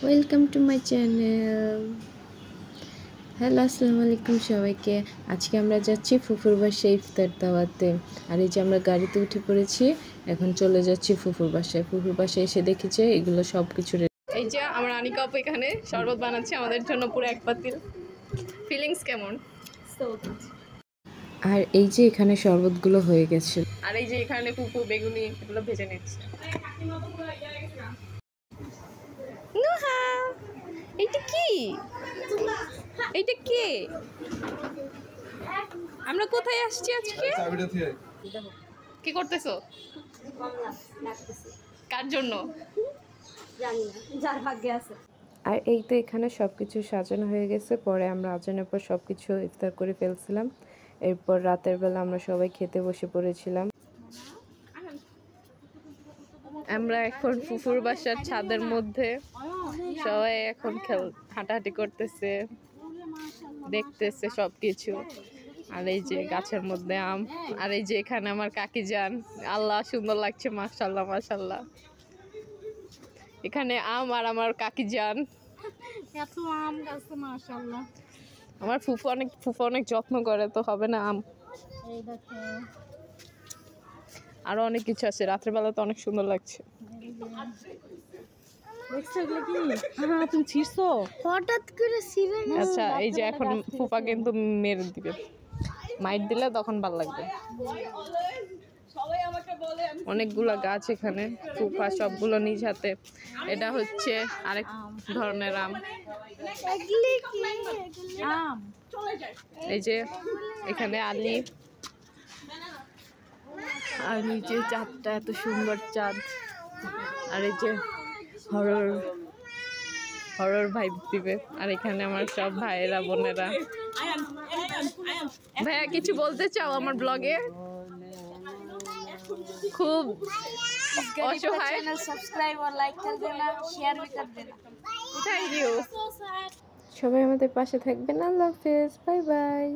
Welcome to my channel. Hello, আসসালামু আলাইকুম সবাইকে। আজকে আমরা যাচ্ছি ফুফুর বাসায় ইফতার দাওয়াতে। আর এই যে আমরা গাড়িতে উঠে পড়েছি, এখন চলে যাচ্ছি ফুফুর বাসায়। ফুফুর বাসায় এসে দেখেছে এগুলো সব কিছু। এই যে আমার আনিকা আপু এখানে শরবত বানাচ্ছে আমাদের জন্য, পুরো এক পাতিল। ফিলিংস কেমন? আর এই যে এখানে শরবতগুলো হয়ে গেছে। আর এই যে এখানে ফুফু বেগুনি এগুলো ভেজে নিচ্ছে। নুহা, এইটা কি? এইটা কে? আমরা কোথায় আসছি আজকে? কি করতেছো? কার জন্য? যার ভাগ্যে আছে। আর এই তো এখানে সব কিছু সাজানো হয়ে গেছে। পরে আমরা আজানের পর সব কিছু ইফতার করে ফেলছিলাম। এরপর রাতের বেলা আমরা সবাই খেতে বসে পড়েছিলাম। আমরা এখন ফুফুর বাসার ছাদের মধ্যে সবাই এখন হাঁটাহাঁটি করতেছে, দেখতেছে সবকিছু। আর এই যে গাছের মধ্যে আম, আর এই যে এখানে আমার কাকি যান। আল্লাহ, সুন্দর লাগছে, মাশাআল্লাহ মাশাআল্লাহ। এখানে আম আর আমার কাকি যান। এত আম গাছে মাশাআল্লাহ। আমার ফুফু অনেক যত্ন করে, তো হবে না আম। এই দেখো আরো অনেক কিছু আছে, রাত্রেবেলা তো অনেক সুন্দর লাগছে। তুমি ছিড়ছো হঠাৎ করে ছিঁড়ে। আচ্ছা, এই যে এখন ফুফা কিন্তু মেরে দিবে, মাইট দিলে তখন ভালো লাগবে। অনেকগুলো গাছ এখানে, ফুফা সবগুলো নিজ হাতে। এটা হচ্ছে আরেক ধরনের আম। এই যে এখানে আলি, আর নিচে চাঁদটা এত সুন্দর চাঁদ। আর এই যে হরর ভাইব দিবে। আর এখানে আমার সব ভাইয়েরা বোনেরা। ভাইয়া, কিছু বলতে চাও আমার ব্লগে? খুব অসহায়। সাবস্ক্রাইব और लाइक कर देना, शेयर भी कर देना। Thank you. সবাই আমাদের পাশে থাকবেন। আল্লাহ হাফেজ, বাই বাই।